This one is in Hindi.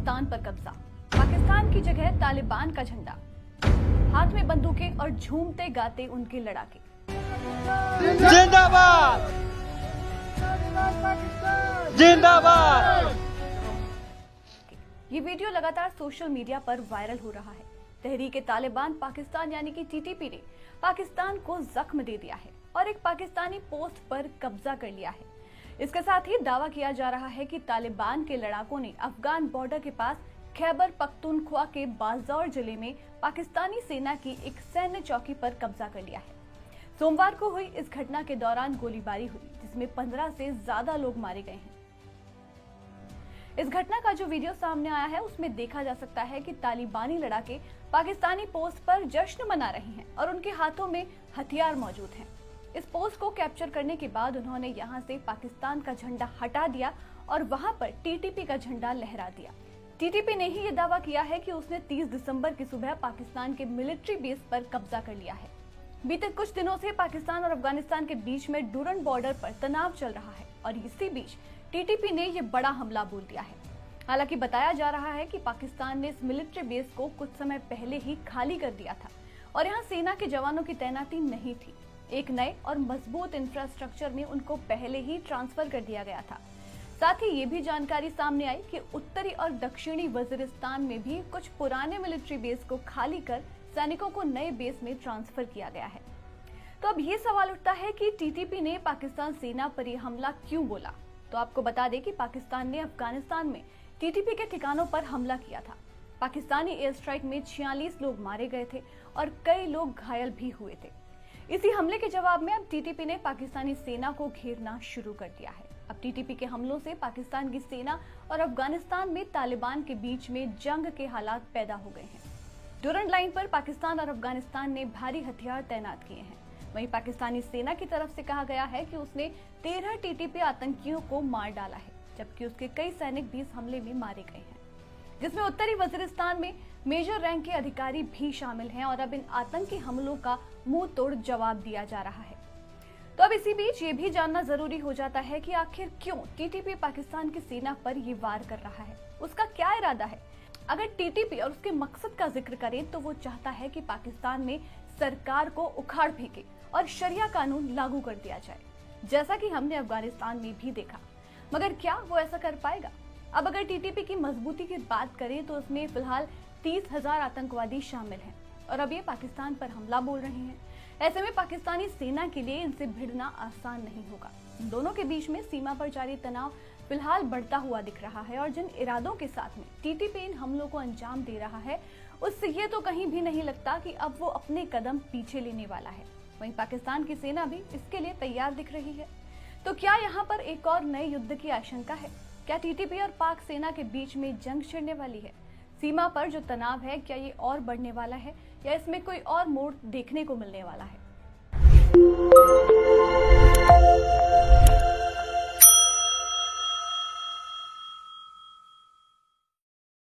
पाकिस्तान पर कब्जा। पाकिस्तान की जगह तालिबान का झंडा, हाथ में बंदूकें और झूमते गाते उनके लड़ाके। जिंदाबाद जिंदाबाद। ये वीडियो लगातार सोशल मीडिया पर वायरल हो रहा है। तहरीक तालिबान पाकिस्तान यानी कि टीटीपी ने पाकिस्तान को जख्म दे दिया है और एक पाकिस्तानी पोस्ट पर कब्जा कर लिया है। इसके साथ ही दावा किया जा रहा है कि तालिबान के लड़ाकों ने अफगान बॉर्डर के पास खैबर पख्तूनख्वा के बाज़ौर जिले में पाकिस्तानी सेना की एक सैन्य चौकी पर कब्जा कर लिया है। सोमवार को हुई इस घटना के दौरान गोलीबारी हुई, जिसमें 15 से ज्यादा लोग मारे गए हैं। इस घटना का जो वीडियो सामने आया है उसमें देखा जा सकता है कि तालिबानी लड़ाके पाकिस्तानी पोस्ट पर जश्न मना रहे हैं और उनके हाथों में हथियार मौजूद हैं। इस पोस्ट को कैप्चर करने के बाद उन्होंने यहां से पाकिस्तान का झंडा हटा दिया और वहां पर टीटीपी का झंडा लहरा दिया। टीटीपी ने ही ये दावा किया है कि उसने 30 दिसंबर की सुबह पाकिस्तान के मिलिट्री बेस पर कब्जा कर लिया है। बीते कुछ दिनों से पाकिस्तान और अफगानिस्तान के बीच में डूरन बॉर्डर पर तनाव चल रहा है और इसी बीच टीटीपी ने ये बड़ा हमला बोल दिया है। हालांकि बताया जा रहा है कि पाकिस्तान ने इस मिलिट्री बेस को कुछ समय पहले ही खाली कर दिया था और यहाँ सेना के जवानों की तैनाती नहीं थी। एक नए और मजबूत इंफ्रास्ट्रक्चर में उनको पहले ही ट्रांसफर कर दिया गया था। साथ ही ये भी जानकारी सामने आई कि उत्तरी और दक्षिणी वजीरिस्तान में भी कुछ पुराने मिलिट्री बेस को खाली कर सैनिकों को नए बेस में ट्रांसफर किया गया है। तो अब ये सवाल उठता है कि टीटीपी ने पाकिस्तान सेना पर यह हमला क्यों बोला। तो आपको बता दें कि पाकिस्तान ने अफगानिस्तान में टीटीपी के ठिकानों पर हमला किया था। पाकिस्तानी एयर स्ट्राइक में 46 लोग मारे गए थे और कई लोग घायल भी हुए थे। इसी हमले के जवाब में अब टीटीपी ने पाकिस्तानी सेना को घेरना शुरू कर दिया है। अब टीटीपी के हमलों से पाकिस्तान की सेना और अफगानिस्तान में तालिबान के बीच में जंग के हालात पैदा हो गए हैं। डूरन लाइन पर पाकिस्तान और अफगानिस्तान ने भारी हथियार तैनात किए हैं। वहीं पाकिस्तानी सेना की तरफ से कहा गया है कि उसने 13 टीटीपी आतंकियों को मार डाला है, जबकि उसके कई सैनिक भी इस हमले में मारे गए हैं, जिसमें उत्तरी वजीरिस्तान में मेजर रैंक के अधिकारी भी शामिल हैं और अब इन आतंकी हमलों का मुंह तोड़ जवाब दिया जा रहा है। तो अब इसी बीच ये भी जानना जरूरी हो जाता है कि आखिर क्यों टीटीपी पाकिस्तान की सेना पर ये वार कर रहा है, उसका क्या इरादा है। अगर टीटीपी और उसके मकसद का जिक्र करें तो वो चाहता है कि पाकिस्तान में सरकार को उखाड़ फेंके और शरिया कानून लागू कर दिया जाए, जैसा कि हमने अफगानिस्तान में भी देखा। मगर क्या वो ऐसा कर पाएगा? अब अगर टीटीपी की मजबूती की बात करें तो उसमें फिलहाल 30,000 आतंकवादी शामिल हैं और अब ये पाकिस्तान पर हमला बोल रहे हैं। ऐसे में पाकिस्तानी सेना के लिए इनसे भिड़ना आसान नहीं होगा। दोनों के बीच में सीमा पर जारी तनाव फिलहाल बढ़ता हुआ दिख रहा है और जिन इरादों के साथ में टीटीपी इन हमलों को अंजाम दे रहा है, उससे ये तो कहीं भी नहीं लगता कि अब वो अपने कदम पीछे लेने वाला है। वहीं पाकिस्तान की सेना भी इसके लिए तैयार दिख रही है। तो क्या यहाँ पर एक और नए युद्ध की आशंका है? क्या टीटीपी और पाक सेना के बीच में जंग छिड़ने वाली है? सीमा पर जो तनाव है, क्या ये और बढ़ने वाला है या इसमें कोई और मोड़ देखने को मिलने वाला है?